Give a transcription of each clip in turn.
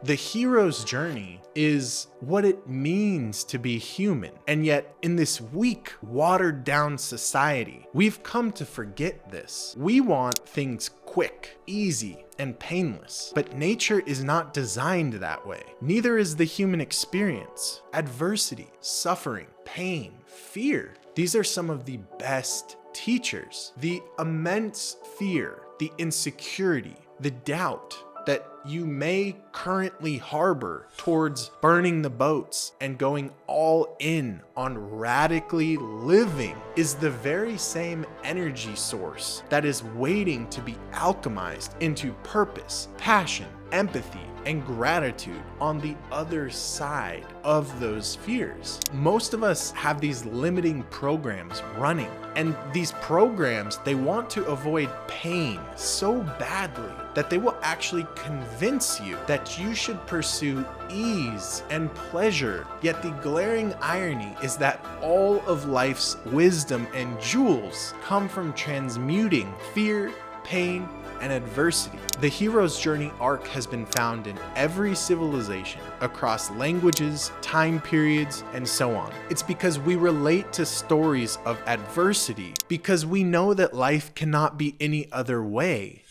The hero's journey is what it means to be human. And yet, in this weak, watered down society, we've come to forget this. We want things quick, easy, and painless. But nature is not designed that way. Neither is the human experience. Adversity, suffering, pain, fear. These are some of the best teachers. The immense fear, the insecurity, the doubt that you may currently harbor towards burning the boats and going all in on radically living is the very same energy source that is waiting to be alchemized into purpose, passion, empathy, and gratitude on the other side of those fears. Most of us have these limiting programs running, and these programs, they want to avoid pain so badly that they will actually convince you that you should pursue ease and pleasure. Yet the glaring irony is that all of life's wisdom and jewels come from transmuting fear, pain, and adversity. The hero's journey arc has been found in every civilization, across languages, time periods, and so on. It's because we relate to stories of adversity because we know that life cannot be any other way.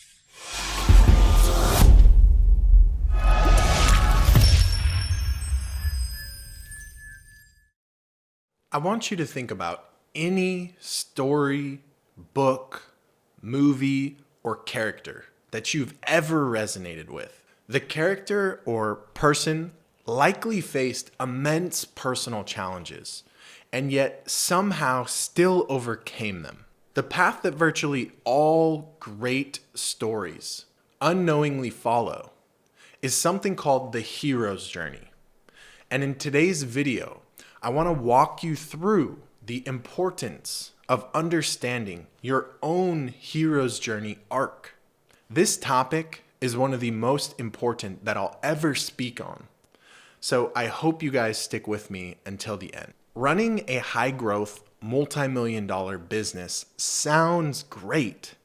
I want you to think about any story, book, movie, or character that you've ever resonated with. The character or person likely faced immense personal challenges and yet somehow still overcame them. The path that virtually all great stories unknowingly follow is something called the hero's journey. And in today's video, I want to walk you through the importance of understanding your own hero's journey arc. This topic is one of the most important that I'll ever speak on. So I hope you guys stick with me until the end. Running a high growth, multi-million-dollar business sounds great,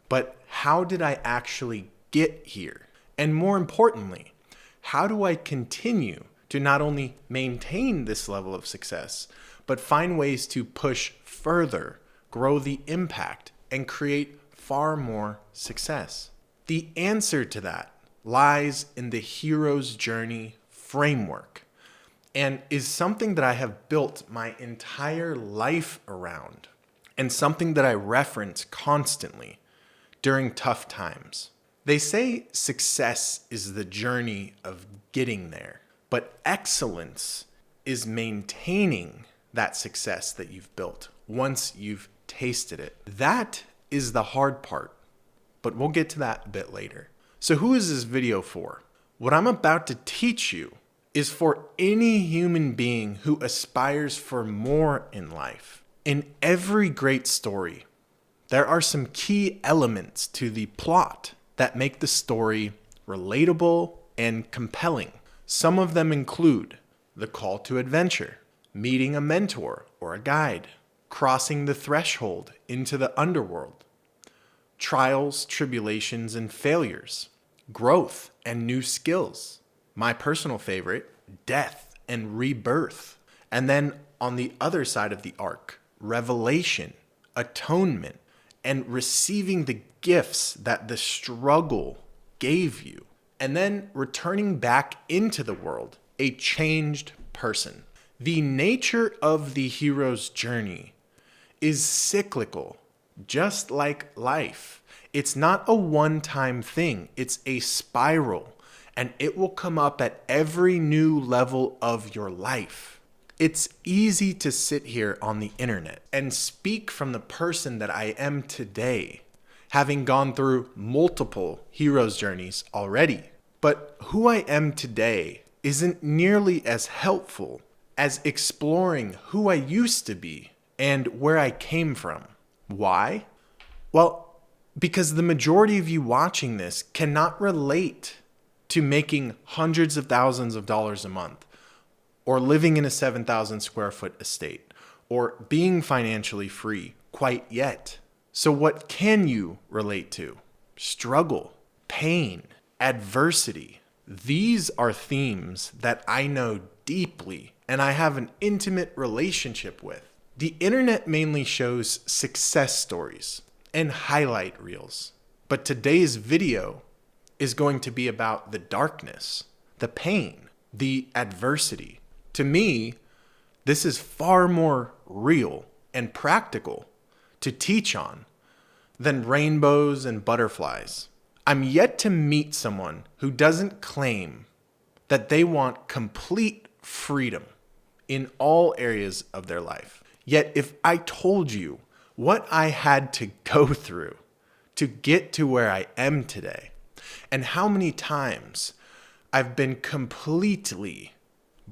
but how did I actually get here? And more importantly, how do I continue to not only maintain this level of success, but find ways to push further, grow the impact, and create far more success? The answer to that lies in the hero's journey framework and is something that I have built my entire life around and something that I reference constantly during tough times. They say success is the journey of getting there, but excellence is maintaining that success that you've built once you've tasted it. That is the hard part, but we'll get to that a bit later. So who is this video for? What I'm about to teach you is for any human being who aspires for more in life. In every great story, there are some key elements to the plot that make the story relatable and compelling. Some of them include the call to adventure, meeting a mentor or a guide, crossing the threshold into the underworld, trials, tribulations, and failures, growth and new skills. My personal favorite, death and rebirth. And then on the other side of the arc, revelation, atonement, and receiving the gifts that the struggle gave you. And then returning back into the world, a changed person. The nature of the hero's journey is cyclical, just like life. It's not a one-time thing, it's a spiral, and it will come up at every new level of your life. It's easy to sit here on the internet and speak from the person that I am today, having gone through multiple hero's journeys already. But who I am today isn't nearly as helpful as exploring who I used to be and where I came from. Why? Well, because the majority of you watching this cannot relate to making hundreds of thousands of dollars a month, or living in a 7,000 square foot estate, or being financially free quite yet. So what can you relate to? Struggle, pain, adversity. These are themes that I know deeply and I have an intimate relationship with. The internet mainly shows success stories and highlight reels, but today's video is going to be about the darkness, the pain, the adversity. To me, this is far more real and practical to teach on than rainbows and butterflies. I'm yet to meet someone who doesn't claim that they want complete freedom in all areas of their life. Yet if I told you what I had to go through to get to where I am today, and how many times I've been completely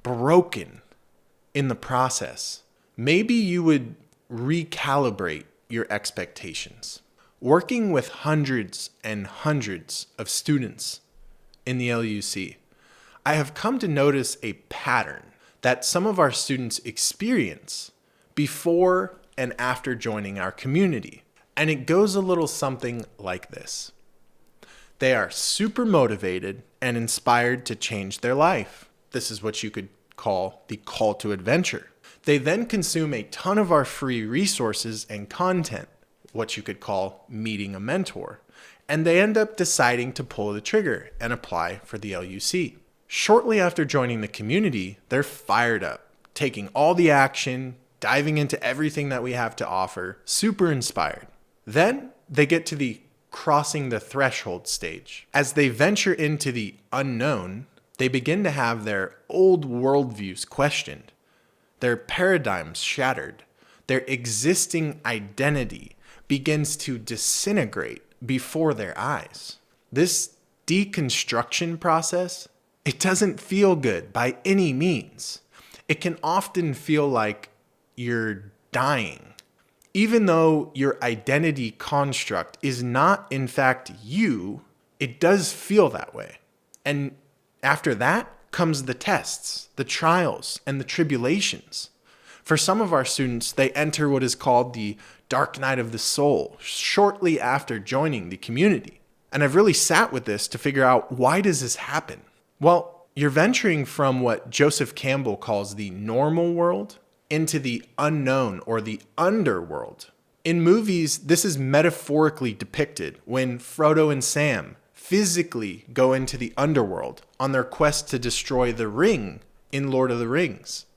broken in the process, maybe you would recalibrate your expectations. Working with hundreds and hundreds of students in the LUC, I have come to notice a pattern that some of our students experience before and after joining our community. And it goes a little something like this. They are super motivated and inspired to change their life. This is what you could call the call to adventure. They then consume a ton of our free resources and content, what you could call meeting a mentor, and they end up deciding to pull the trigger and apply for the LUC. Shortly after joining the community, they're fired up, taking all the action, diving into everything that we have to offer, super inspired. Then they get to the crossing the threshold stage. As they venture into the unknown, they begin to have their old worldviews questioned, their paradigms shattered, their existing identity begins to disintegrate before their eyes. This deconstruction process, it doesn't feel good by any means. It can often feel like you're dying, even though your identity construct is not in fact you. It does feel that way. And after that comes the tests, the trials, and the tribulations. For some of our students, they enter what is called the dark night of the soul shortly after joining the community. And I've really sat with this to figure out, why does this happen? Well, you're venturing from what Joseph Campbell calls the normal world into the unknown or the underworld. In movies, this is metaphorically depicted when Frodo and Sam physically go into the underworld on their quest to destroy the ring in Lord of the Rings.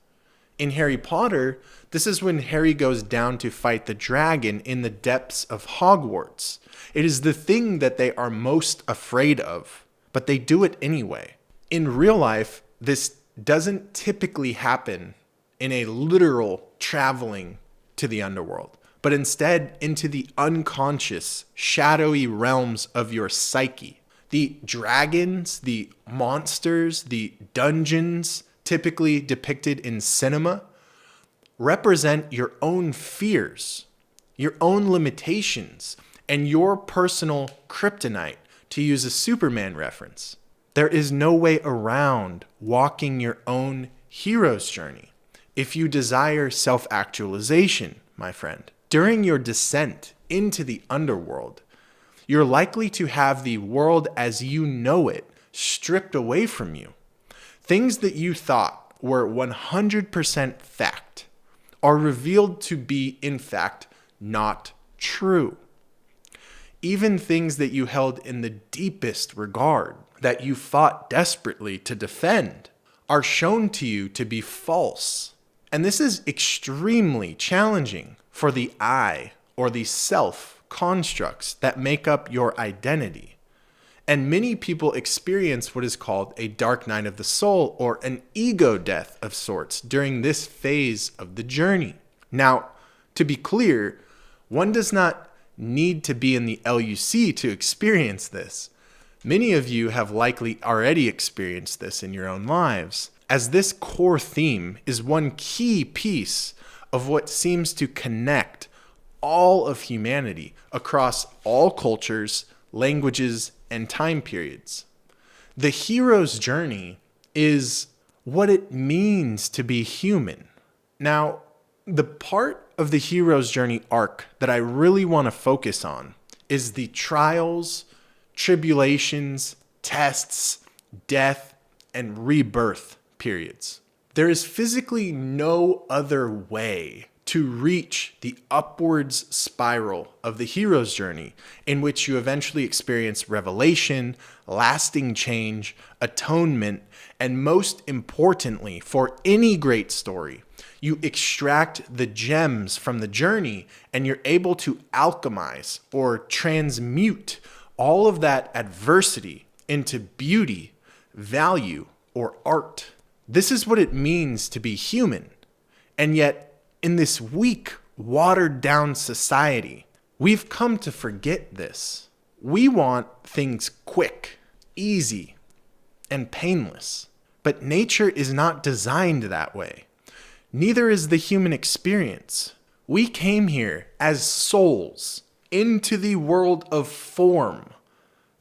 In Harry Potter, this is when Harry goes down to fight the dragon in the depths of Hogwarts. It is the thing that they are most afraid of, but they do it anyway. In real life, this doesn't typically happen in a literal traveling to the underworld, but instead into the unconscious, shadowy realms of your psyche. The dragons, the monsters, the dungeons, typically depicted in cinema, represent your own fears, your own limitations, and your personal kryptonite, to use a Superman reference. There is no way around walking your own hero's journey if you desire self-actualization, my friend. During your descent into the underworld, you're likely to have the world as you know it stripped away from you. Things that you thought were 100% fact are revealed to be, in fact, not true. Even things that you held in the deepest regard, that you fought desperately to defend, are shown to you to be false. And this is extremely challenging for the I, or the self constructs that make up your identity. And many people experience what is called a dark night of the soul, or an ego death of sorts, during this phase of the journey. Now, to be clear, one does not need to be in the LUC to experience this. Many of you have likely already experienced this in your own lives, as this core theme is one key piece of what seems to connect all of humanity across all cultures, languages, and time periods. The hero's journey is what it means to be human. Now, the part of the hero's journey arc that I really want to focus on is the trials, tribulations, tests, death, and rebirth periods. There is physically no other way to reach the upwards spiral of the hero's journey, in which you eventually experience revelation, lasting change, atonement, and most importantly, for any great story, you extract the gems from the journey and you're able to alchemize or transmute all of that adversity into beauty, value, or art. This is what it means to be human. And yet, in this weak, watered down society, we've come to forget this. We want things quick, easy, and painless. But nature is not designed that way. Neither is the human experience. We came here as souls into the world of form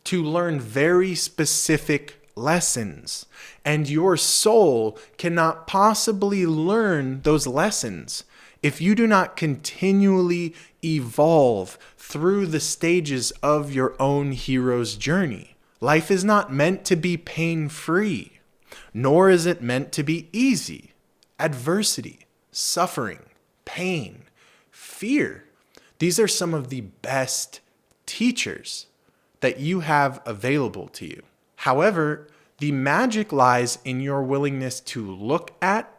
to learn very specific lessons. And your soul cannot possibly learn those lessons if you do not continually evolve through the stages of your own hero's journey. Life is not meant to be pain-free, nor is it meant to be easy. Adversity, suffering, pain, fear, these are some of the best teachers that you have available to you. However, the magic lies in your willingness to look at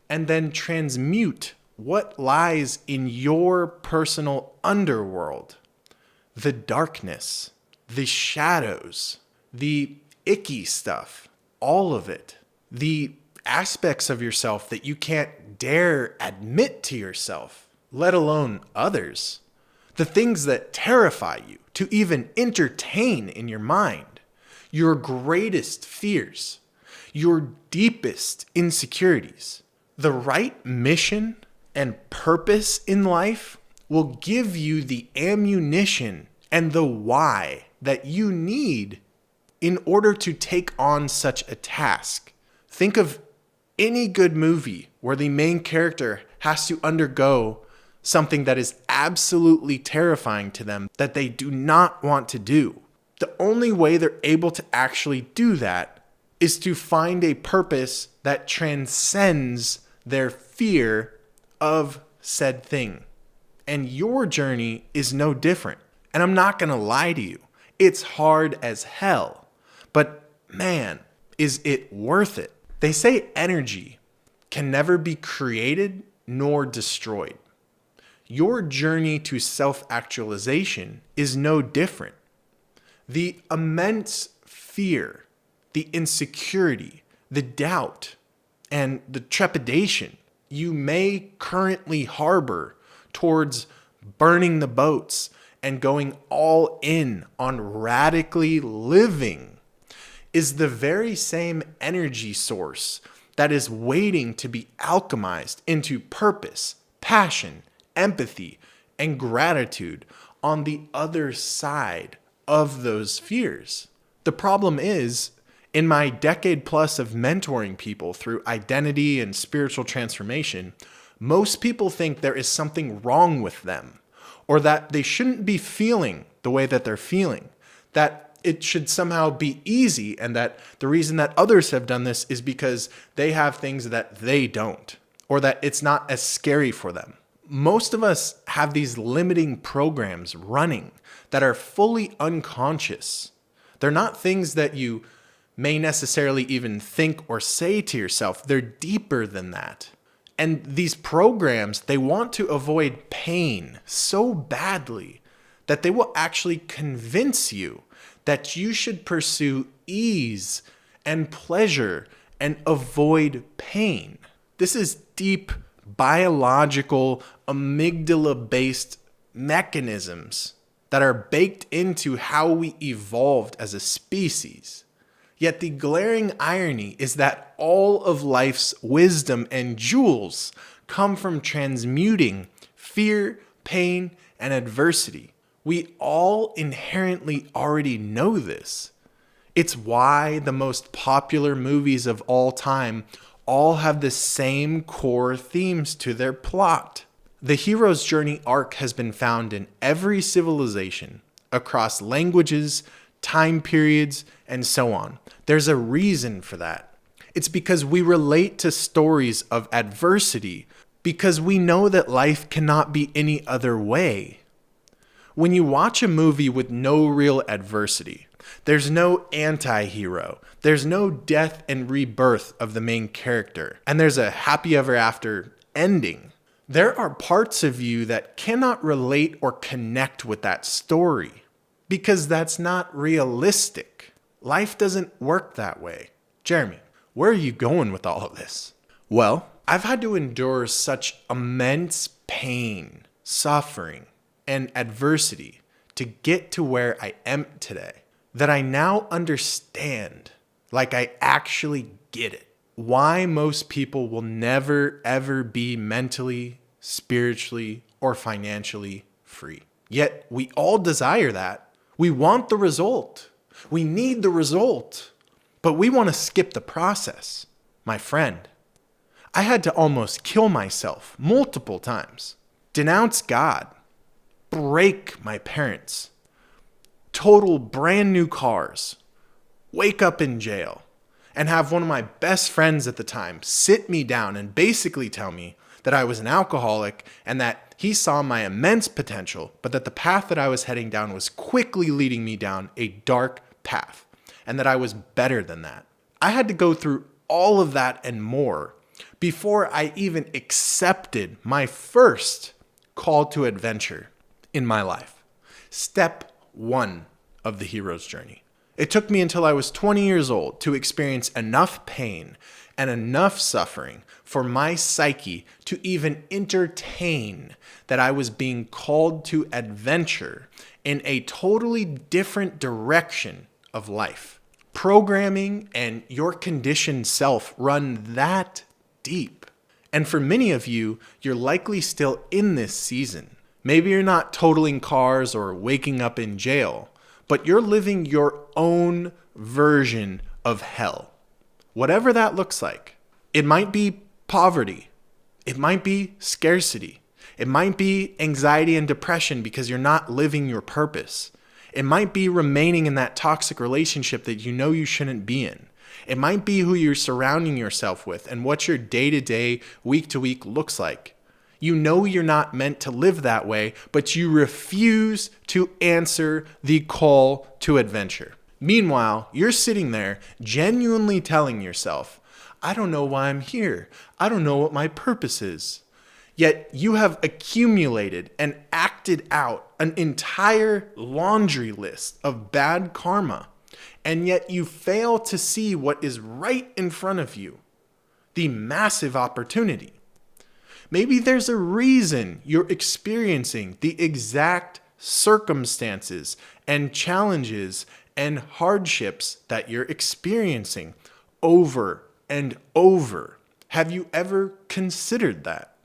and then transmute what lies in your personal underworld. The darkness, the shadows, the icky stuff, all of it. The aspects of yourself that you can't dare admit to yourself, let alone others. The things that terrify you to even entertain in your mind. Your greatest fears. Your deepest insecurities. The right mission and purpose in life will give you the ammunition and the why that you need in order to take on such a task. Think of any good movie where the main character has to undergo something that is absolutely terrifying to them that they do not want to do. The only way they're able to actually do that is to find a purpose that transcends their fear of said thing. And your journey is no different. And I'm not going to lie to you. It's hard as hell. But man, is it worth it? They say energy can never be created nor destroyed. Your journey to self-actualization is no different. The immense fear, the insecurity, the doubt, and the trepidation you may currently harbor towards burning the boats and going all in on radically living is the very same energy source that is waiting to be alchemized into purpose, passion, empathy, and gratitude on the other side of those fears. The problem is, in my decade plus of mentoring people through identity and spiritual transformation, most people think there is something wrong with them, or that they shouldn't be feeling the way that they're feeling, that it should somehow be easy, and that the reason that others have done this is because they have things that they don't, or that it's not as scary for them. Most of us have these limiting programs running that are fully unconscious. They're not things that you may necessarily even think or say to yourself. They're deeper than that. And these programs, they want to avoid pain so badly that they will actually convince you that you should pursue ease and pleasure and avoid pain. This is deep biological amygdala-based mechanisms that are baked into how we evolved as a species. Yet the glaring irony is that all of life's wisdom and jewels come from transmuting fear, pain, and adversity. We all inherently already know this. It's why the most popular movies of all time all have the same core themes to their plot. The hero's journey arc has been found in every civilization, across languages, time periods, and so on. There's a reason for that. It's because we relate to stories of adversity because we know that life cannot be any other way. When you watch a movie with no real adversity, there's no anti-hero, there's no death and rebirth of the main character, and there's a happy ever after ending, there are parts of you that cannot relate or connect with that story because that's not realistic. Life doesn't work that way. Jeremy, where are you going with all of this? Well, I've had to endure such immense pain, suffering, and adversity to get to where I am today that I now understand, like I actually get it, why most people will never ever be mentally, spiritually, or financially free. Yet we all desire that. We want the result. We need the result, but we want to skip the process. My friend, I had to almost kill myself multiple times, denounce God, break my parents, total brand new cars, wake up in jail, and have one of my best friends at the time sit me down and basically tell me that I was an alcoholic and that he saw my immense potential, but that the path that I was heading down was quickly leading me down a dark path, and that I was better than that. I had to go through all of that and more before I even accepted my first call to adventure in my life. Step 1 of the hero's journey. It took me until I was 20 years old to experience enough pain and enough suffering for my psyche to even entertain that I was being called to adventure in a totally different direction of life. Programming and your conditioned self run that deep. And for many of you, you're likely still in this season. Maybe you're not totaling cars or waking up in jail, but you're living your own version of hell. Whatever that looks like. It might be poverty. It might be scarcity. It might be anxiety and depression because you're not living your purpose. It might be remaining in that toxic relationship that you know you shouldn't be in. It might be who you're surrounding yourself with and what your day-to-day, week-to-week looks like. You know you're not meant to live that way, but you refuse to answer the call to adventure. Meanwhile, you're sitting there genuinely telling yourself, I don't know why I'm here. I don't know what my purpose is. Yet you have accumulated and acted out an entire laundry list of bad karma, and yet you fail to see what is right in front of you, the massive opportunity. Maybe there's a reason you're experiencing the exact circumstances and challenges and hardships that you're experiencing over and over. Have you ever considered that?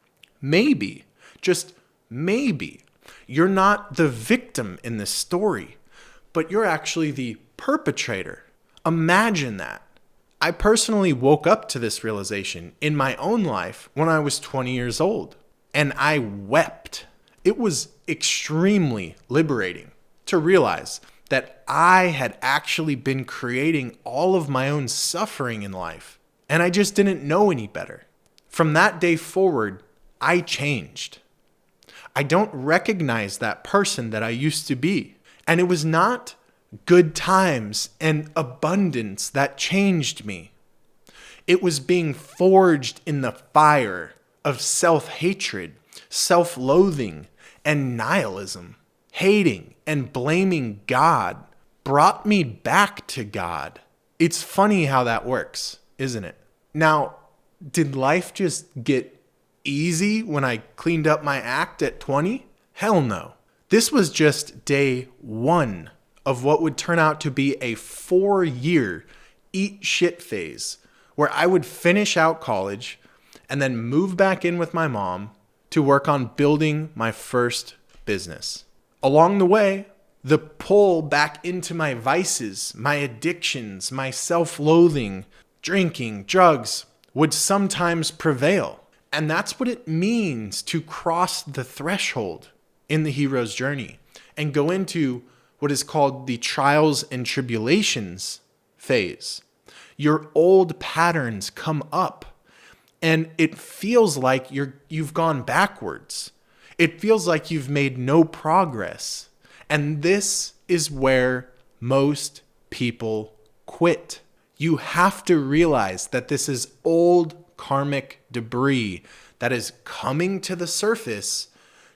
Maybe, just maybe, you're not the victim in this story, but you're actually the perpetrator. Imagine that. I personally woke up to this realization in my own life when I was 20 years old, and I wept. It was extremely liberating to realize that I had actually been creating all of my own suffering in life, and I just didn't know any better. From that day forward, I changed. I don't recognize that person that I used to be, and it was not good times and abundance that changed me. It was being forged in the fire of self-hatred, self-loathing, and nihilism. Hating and blaming God brought me back to God. It's funny how that works, isn't it? Now, did life just get easy when I cleaned up my act at 20? Hell no. This was just day 1 of what would turn out to be a 4-year eat shit phase where I would finish out college and then move back in with my mom to work on building my first business. Along the way, the pull back into my vices, my addictions, my self-loathing, drinking, drugs would sometimes prevail. And that's what it means to cross the threshold in the hero's journey and go into what is called the trials and tribulations phase. Your old patterns come up and it feels like you've gone backwards. It feels like you've made no progress. And this is where most people quit. You have to realize that this is old karmic debris that is coming to the surface,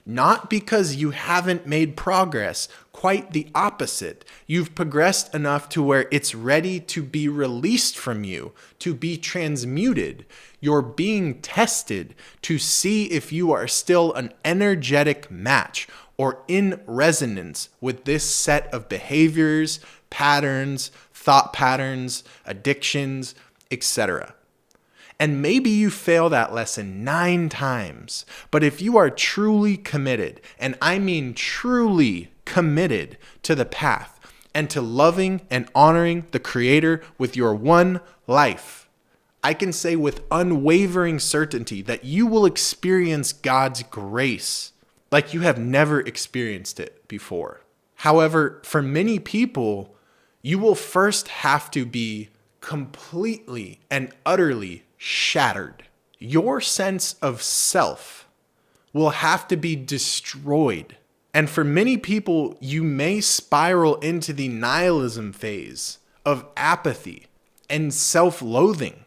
not because you haven't made progress. Quite the opposite. You've progressed enough to where it's ready to be released from you, to be transmuted. You're being tested to see if you are still an energetic match or in resonance with this set of behaviors, patterns, thought patterns, addictions, etc. And maybe you fail that lesson 9 times. But if you are truly committed, and I mean truly committed to the path and to loving and honoring the Creator with your one life, I can say with unwavering certainty that you will experience God's grace like you have never experienced it before. However, for many people, you will first have to be completely and utterly shattered. Your sense of self will have to be destroyed. And for many people, you may spiral into the nihilism phase of apathy and self-loathing,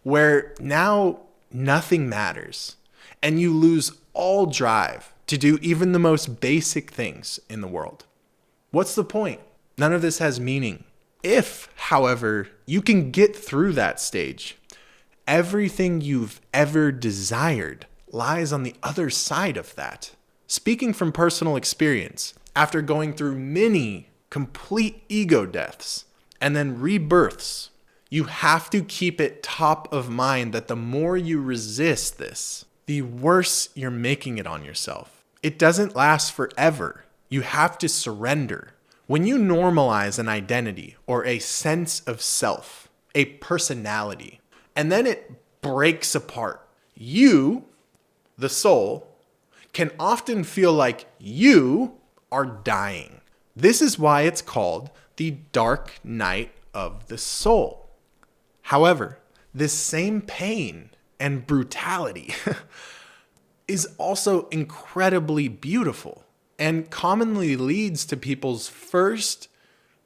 where now nothing matters and you lose all drive to do even the most basic things in the world. What's the point? None of this has meaning. If, however, you can get through that stage, everything you've ever desired lies on the other side of that. Speaking from personal experience, after going through many complete ego deaths and then rebirths, you have to keep it top of mind that the more you resist this, the worse you're making it on yourself. It doesn't last forever. You have to surrender. When you normalize an identity or a sense of self, a personality, and then it breaks apart, you, the soul, can often feel like you are dying. This is why it's called the dark night of the soul. However, this same pain and brutality is also incredibly beautiful and commonly leads to people's first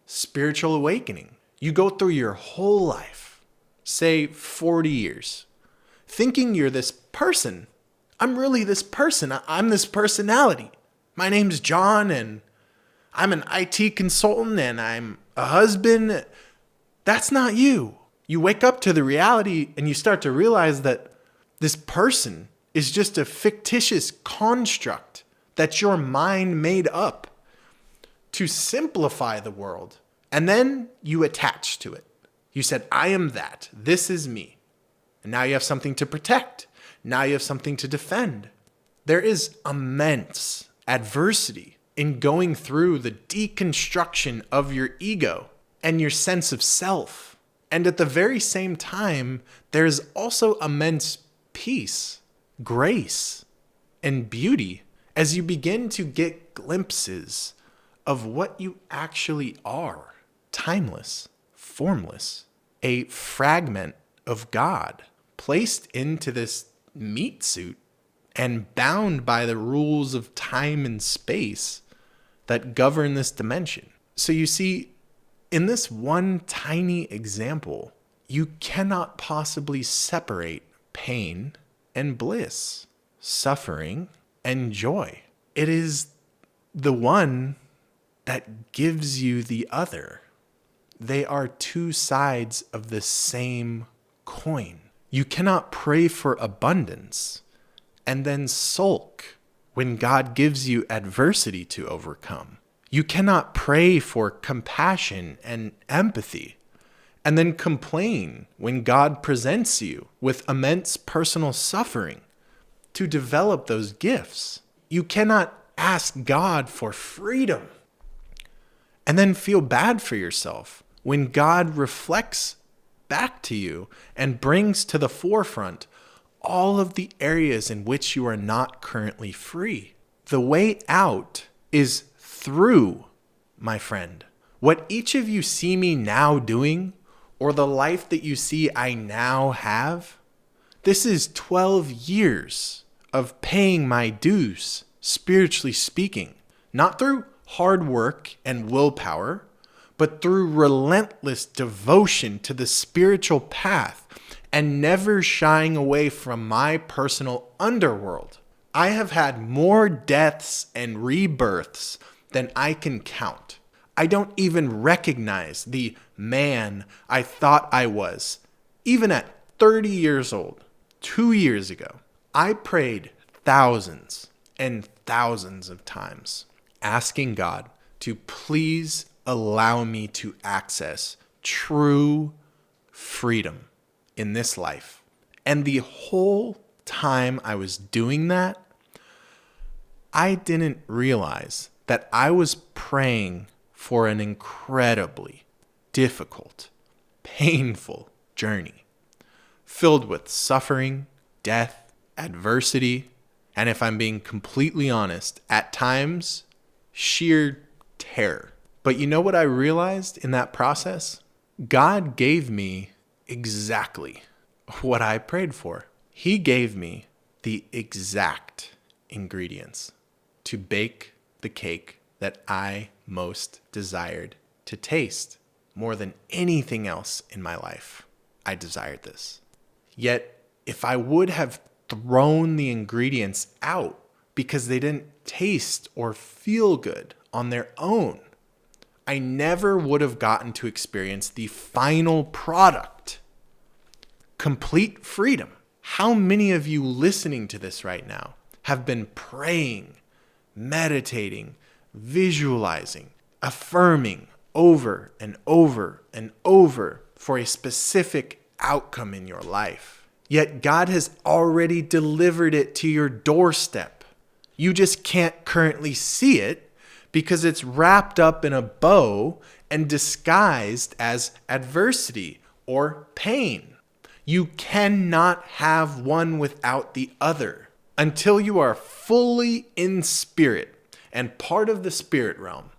spiritual awakening. You go through your whole life, say 40 years, thinking you're this person. I'm really this person. I'm this personality. My name's John and I'm an IT consultant and I'm a husband. That's not you. You wake up to the reality and you start to realize that this person is just a fictitious construct that your mind made up to simplify the world. And then you attach to it. You said, I am that. This is me. And now you have something to protect. Now you have something to defend. There is immense adversity in going through the deconstruction of your ego and your sense of self. And at the very same time, there's also immense peace, grace, and beauty as you begin to get glimpses of what you actually are. Timeless, formless, a fragment of God placed into this meat suit and bound by the rules of time and space that govern this dimension. So you see, in this one tiny example, you cannot possibly separate pain and bliss, suffering and joy. It is the one that gives you the other. They are two sides of the same coin. You cannot pray for abundance and then sulk when God gives you adversity to overcome. You cannot pray for compassion and empathy and then complain when God presents you with immense personal suffering to develop those gifts. You cannot ask God for freedom and then feel bad for yourself when God reflects back to you and brings to the forefront all of the areas in which you are not currently free. The way out is through, my friend. What each of you see me now doing or the life that you see I now have, this is 12 years of paying my dues, spiritually speaking, not through hard work and willpower, but through relentless devotion to the spiritual path and never shying away from my personal underworld. I have had more deaths and rebirths than I can count. I don't even recognize the man I thought I was. Even at 30 years old, 2 years ago, I prayed thousands and thousands of times, asking God to please allow me to access true freedom in this life. And the whole time I was doing that, I didn't realize that I was praying for an incredibly difficult, painful journey filled with suffering, death, adversity, and if I'm being completely honest, at times, sheer terror. But you know what I realized in that process? God gave me exactly what I prayed for. He gave me the exact ingredients to bake the cake that I most desired to taste. More than anything else in my life, I desired this. Yet, if I would have thrown the ingredients out because they didn't taste or feel good on their own, I never would have gotten to experience the final product, complete freedom. How many of you listening to this right now have been praying, meditating, visualizing, affirming over and over and over for a specific outcome in your life? Yet God has already delivered it to your doorstep. You just can't currently see it because it's wrapped up in a bow and disguised as adversity or pain. You cannot have one without the other. Until you are fully in spirit and part of the spirit realm,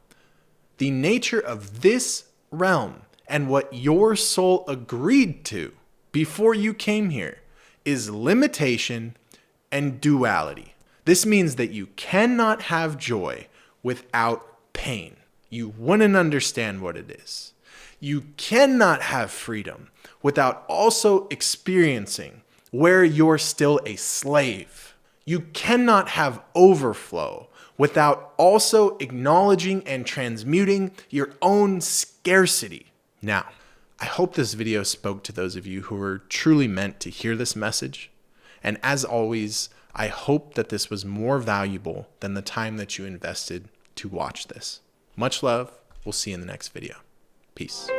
the nature of this realm and what your soul agreed to before you came here is limitation and duality. This means that you cannot have joy without pain. You wouldn't understand what it is. You cannot have freedom without also experiencing where you're still a slave. You cannot have overflow without also acknowledging and transmuting your own scarcity. Now, I hope this video spoke to those of you who were truly meant to hear this message. And as always, I hope that this was more valuable than the time that you invested to watch this. Much love. We'll see you in the next video. Peace.